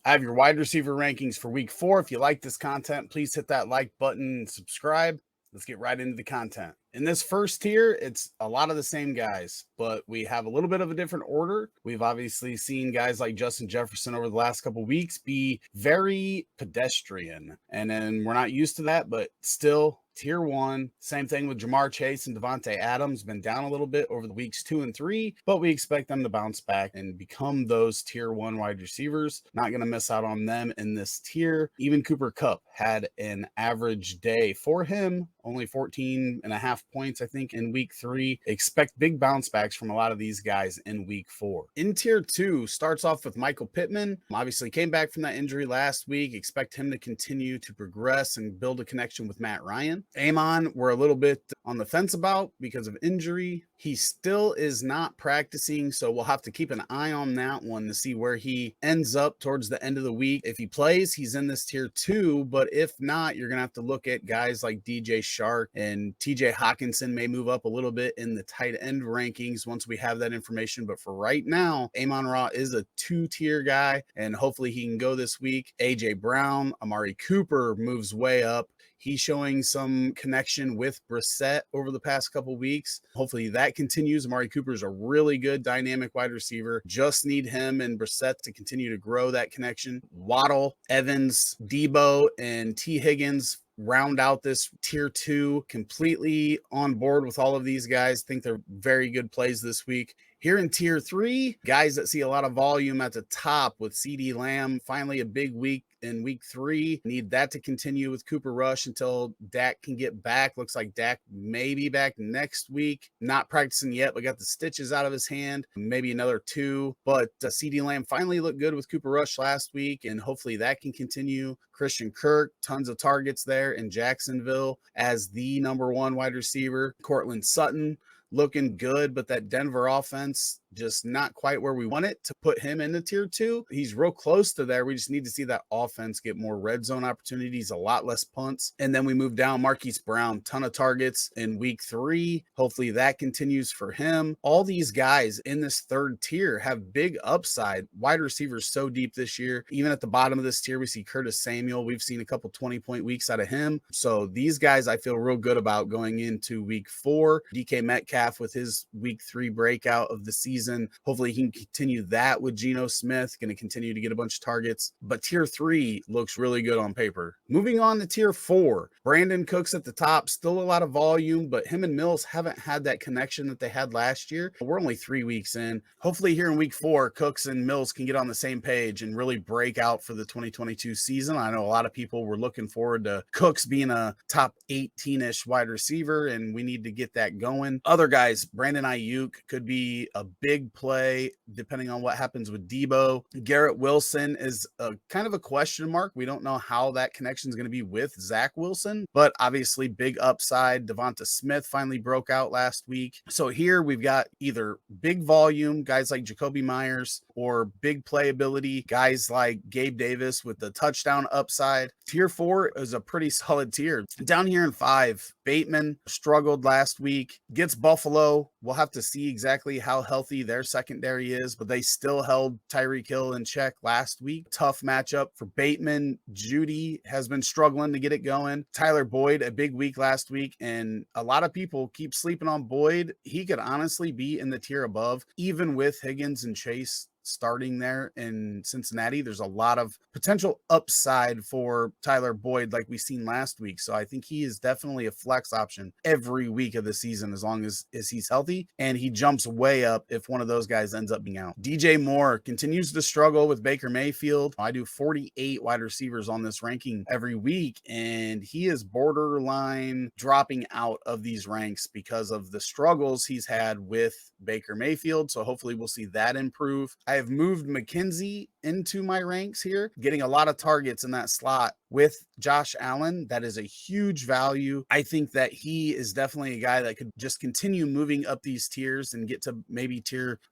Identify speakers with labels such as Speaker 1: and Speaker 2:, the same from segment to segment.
Speaker 1: I have your wide receiver rankings for week 4. If you like this content, please hit that like button and subscribe. Let's get right into the content. In this first tier, it's a lot of the same guys, but we have a little bit of a different order. We've obviously seen guys like Justin Jefferson over the last couple of weeks be very pedestrian, and then we're not used to that, but still tier 1. Same thing with Jamar Chase and Davante Adams, been down a little bit over the weeks 2 and 3, but we expect them to bounce back and become those tier 1 wide receivers. Not going to miss out on them in this tier. Even Cooper Kupp had an average day for him, only 14.5 points, I think, in week 3. Expect big bounce backs from a lot of these guys in week 4. In tier 2, starts off with Michael Pittman. Obviously came back from that injury last week. Expect him to continue to progress and build a connection with Matt Ryan. Amon, we're a little bit on the fence about because of injury. He still is not practicing, so we'll have to keep an eye on that one to see where he ends up towards the end of the week. If he plays, he's in this tier 2, but if not, you're going to have to look at guys like DJ Shark, and TJ Hawkinson may move up a little bit in the tight end rankings once we have that information. But for right now, Amon-Ra is a 2-tier guy, and hopefully he can go this week. AJ Brown, Amari Cooper moves way up. He's showing some connection with Brissett over the past couple weeks. Hopefully that continues. Amari Cooper is a really good dynamic wide receiver. Just need him and Brissett to continue to grow that connection. Waddle, Evans, Deebo, and T. Higgins round out this tier 2. Completely on board with all of these guys. Think they're very good plays this week. Here in tier 3, guys that see a lot of volume at the top with CeeDee Lamb. Finally a big week in week 3. Need that to continue with Cooper Rush until Dak can get back. Looks like Dak may be back next week. Not practicing yet, but got the stitches out of his hand. Maybe another 2. But CeeDee Lamb finally looked good with Cooper Rush last week, and hopefully that can continue. Christian Kirk, tons of targets there in Jacksonville as the number 1 wide receiver. Courtland Sutton, looking good, but that Denver offense just not quite where we want it to put him into tier 2. He's real close to there. We just need to see that offense get more red zone opportunities, a lot less punts. And then we move down. Marquise Brown, ton of targets in week 3. Hopefully that continues for him. All these guys in this 3rd tier have big upside. Wide receivers so deep this year. Even at the bottom of this tier, we see Curtis Samuel. We've seen a couple 20-point weeks out of him. So these guys I feel real good about going into week 4. DK Metcalf with his week 3 breakout of the season. Hopefully he can continue that with Geno Smith. Going to continue to get a bunch of targets. But tier 3 looks really good on paper. Moving on to tier 4. Brandin Cooks at the top. Still a lot of volume, but him and Mills haven't had that connection that they had last year. We're only 3 weeks in. Hopefully here in week 4, Cooks and Mills can get on the same page and really break out for the 2022 season. I know a lot of people were looking forward to Cooks being a top 18-ish wide receiver, and we need to get that going. Other guys, Brandon Ayuk could be a big play depending on what happens with Deebo. Garrett Wilson is a kind of a question mark. We don't know how that connection is going to be with Zach Wilson, but obviously big upside. Devonta Smith finally broke out last week. So here we've got either big volume, guys like Jacoby Myers, or big playability, guys like Gabe Davis with the touchdown upside. Tier 4 is a pretty solid tier. Down here in 5, Bateman struggled last week, gets Buffalo. We'll have to see exactly how healthy their secondary is, but they still held Tyreek Hill in check last week. Tough matchup for Bateman. Judy has been struggling to get it going. Tyler Boyd, a big week last week, and a lot of people keep sleeping on Boyd. He could honestly be in the tier above, even with Higgins and Chase starting there in Cincinnati. There's a lot of potential upside for Tyler Boyd like we've seen last week. So I think he is definitely a flex option every week of the season as long as he's healthy, and he jumps way up if one of those guys ends up being out. DJ Moore continues to struggle with Baker Mayfield. I do 48 wide receivers on this ranking every week, and he is borderline dropping out of these ranks because of the struggles he's had with Baker Mayfield. So hopefully we'll see that improve. I have moved McKenzie into my ranks here, getting a lot of targets in that slot with Josh Allen. That is a huge value. I think that he is definitely a guy that could just continue moving up these tiers and get to maybe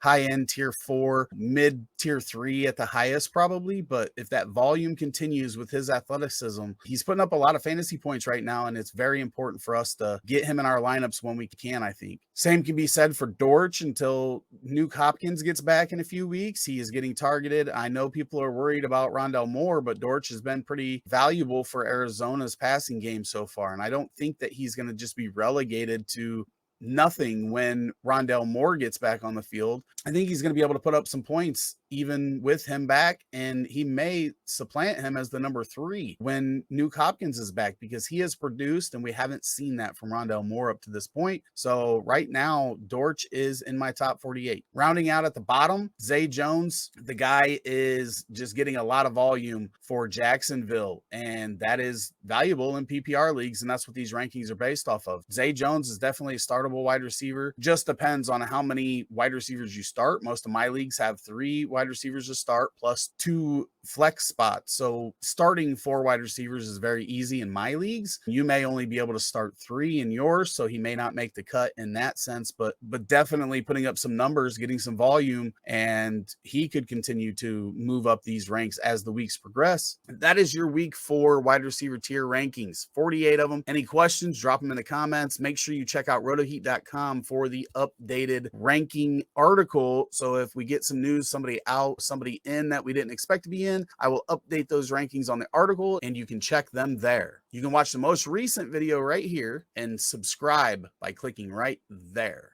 Speaker 1: high end tier 4, mid tier 3 at the highest probably. But if that volume continues with his athleticism, he's putting up a lot of fantasy points right now, and it's very important for us to get him in our lineups when we can, I think. Same can be said for Dortch until Nuke Hopkins gets back in a few weeks. He is getting targeted. I know people are worried about Rondale Moore, but Dortch has been pretty valuable for Arizona's passing game so far. And I don't think that he's going to just be relegated to nothing when Rondale Moore gets back on the field. I think he's going to be able to put up some points even with him back, and he may supplant him as the number 3 when Nuke Hopkins is back, because he has produced, and we haven't seen that from Rondale Moore up to this point. So right now, Dortch is in my top 48. Rounding out at the bottom, Zay Jones. The guy is just getting a lot of volume for Jacksonville, and that is valuable in PPR leagues, and that's what these rankings are based off of. Zay Jones is definitely a startable wide receiver. Just depends on how many wide receivers you start. Most of my leagues have 3 wide receivers to start plus 2 flex spots. So starting 4 wide receivers is very easy in my leagues. You may only be able to start 3 in yours, so he may not make the cut in that sense, but definitely putting up some numbers, getting some volume, and he could continue to move up these ranks as the weeks progress. That is your week 4 wide receiver tier rankings, 48 of them. Any questions, drop them in the comments. Make sure you check out rotoheat.com for the updated ranking article. So if we get some news, somebody out, somebody in that we didn't expect to be in, I will update those rankings on the article, and you can check them there. You can watch the most recent video right here and subscribe by clicking right there.